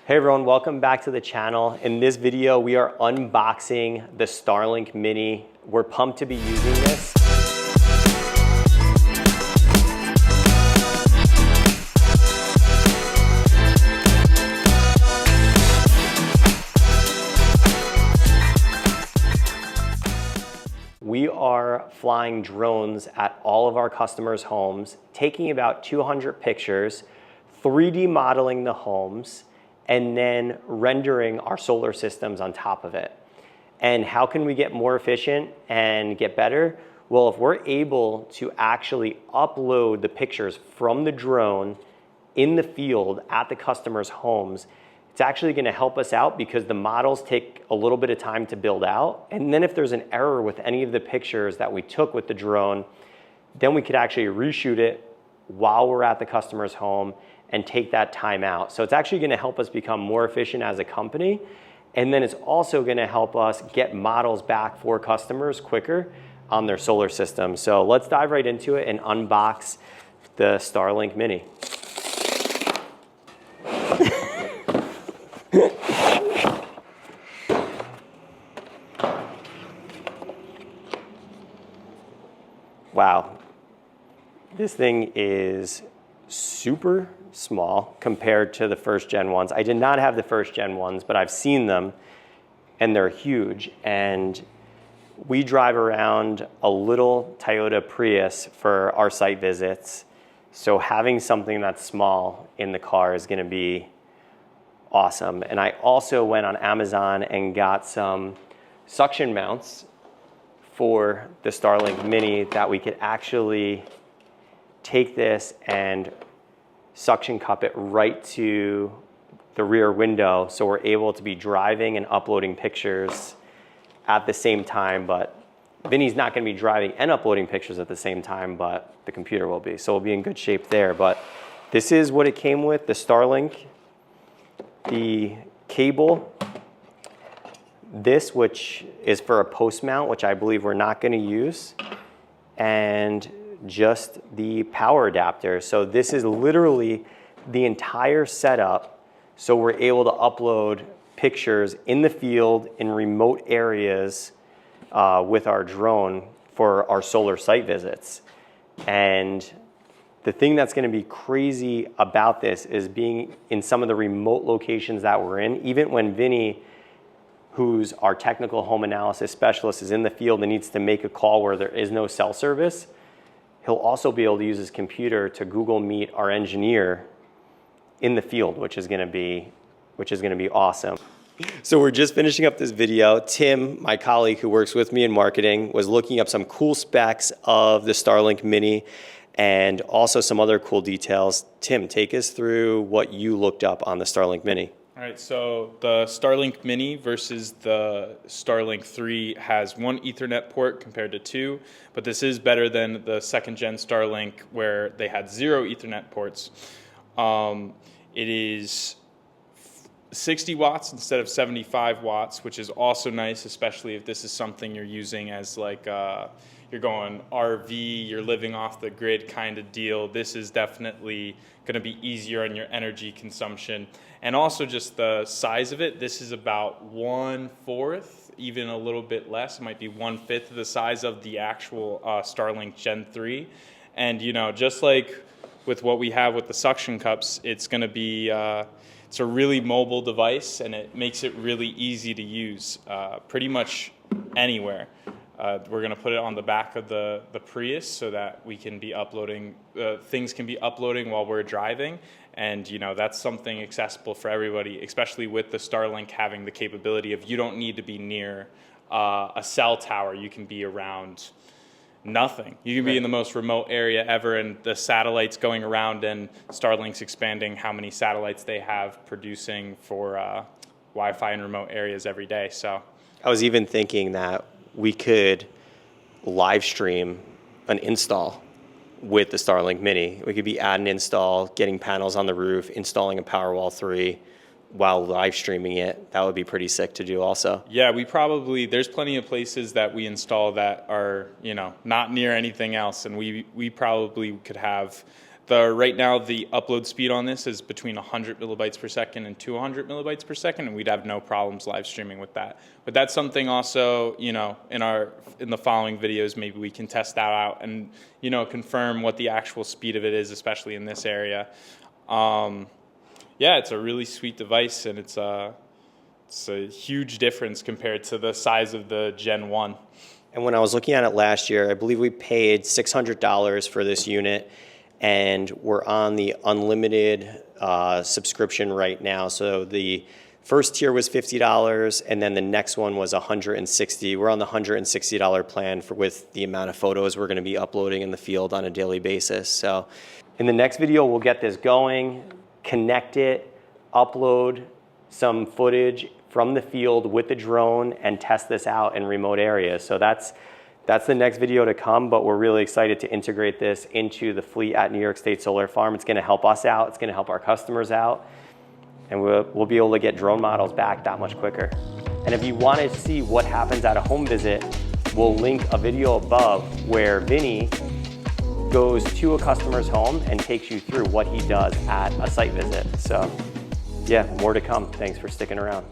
Hey everyone, welcome back to the channel. In this video, we are unboxing the Starlink Mini. We're pumped to be using this. We are flying drones at all of our customers' homes, taking about 200 pictures, 3D modeling the homes, and then rendering our solar systems on top of it. And how can we get more efficient and get better? Well, if we're able to actually upload the pictures from the drone in the field at the customer's homes, it's actually gonna help us out because the models take a little bit of time to build out. And then if there's an error with any of the pictures that we took with the drone, then we could actually reshoot it while we're at the customer's home and take that time out. So it's actually gonna help us become more efficient as a company. And then it's also gonna help us get models back for customers quicker on their solar system. So let's dive right into it and unbox the Starlink Mini. Wow, this thing is super small compared to the first gen ones. I did not have the first gen ones, but I've seen them and they're huge. And we drive around a little Toyota Prius for our site visits. So having something that's small in the car is gonna be awesome. And I also went on Amazon and got some suction mounts for the Starlink Mini that we could actually take this and suction cup it right to the rear window, so we're able to be driving and uploading pictures at the same time. But Vinny's not going to be driving and uploading pictures at the same time, but the computer will be, so we'll be in good shape there. But this is what it came with: the Starlink, the cable, this, which is for a post mount, which I believe we're not going to use, and just the power adapter. So this is literally the entire setup, so we're able to upload pictures in the field in remote areas with our drone for our solar site visits. And the thing that's going to be crazy about this is being in some of the remote locations that we're in. Even when Vinny, who's our technical home analysis specialist, is in the field and needs to make a call where there is no cell service, he'll also be able to use his computer to Google Meet our engineer in the field, which is gonna be awesome. So we're just finishing up this video. Tim, my colleague who works with me in marketing, was looking up some cool specs of the Starlink Mini and also some other cool details. Tim, take us through what you looked up on the Starlink Mini. All right, so the Starlink Mini versus the Starlink 3 has one Ethernet port compared to two, but this is better than the second gen Starlink where they had 0 Ethernet ports. It is 60 watts instead of 75 watts, which is also nice, especially if this is something you're using as like you're going RV, you're living off the grid kind of deal. This is definitely going to be easier on your energy consumption. And also just the size of it, this is about 1/4, even a little bit less. It might be 1/5 of the size of the actual Starlink Gen 3. And you know, just like with what we have with the suction cups, it's going to be, it's a really mobile device and it makes it really easy to use pretty much anywhere. We're going to put it on the back of the Prius so that we can be uploading, things can be uploading while we're driving. And you know, that's something accessible for everybody, especially with the Starlink having the capability of you don't need to be near a cell tower. You can be around nothing. You can be in the most remote area ever, and the satellites going around, and Starlink's expanding how many satellites they have producing for Wi-Fi in remote areas every day. So I was even thinking that we could live stream an install with the Starlink Mini. We could be at an install, getting panels on the roof, installing a Powerwall 3 while live streaming it. That would be pretty sick to do also. Yeah, there's plenty of places that we install that are, you know, not near anything else, and we probably could have Right now, the upload speed on this is between 100 millibytes per second and 200 millibytes per second, and we'd have no problems live streaming with that. But that's something also, you know, in the following videos, maybe we can test that out and, you know, confirm what the actual speed of it is, especially in this area. Yeah, it's a really sweet device, and it's a huge difference compared to the size of the Gen 1. And when I was looking at it last year, I believe we paid $600 for this unit, and we're on the unlimited subscription right now. So the first tier was $50, and then the next one was $160. We're on the $160 plan with the amount of photos we're going to be uploading in the field on a daily basis. So in the next video, we'll get this going, connect it, upload some footage from the field with the drone, and test this out in remote areas. So that's the next video to come, but we're really excited to integrate this into the fleet at New York State Solar Farm. It's gonna help us out, it's gonna help our customers out, and we'll be able to get drone models back that much quicker. And if you wanna see what happens at a home visit, we'll link a video above where Vinny goes to a customer's home and takes you through what he does at a site visit. So yeah, more to come. Thanks for sticking around.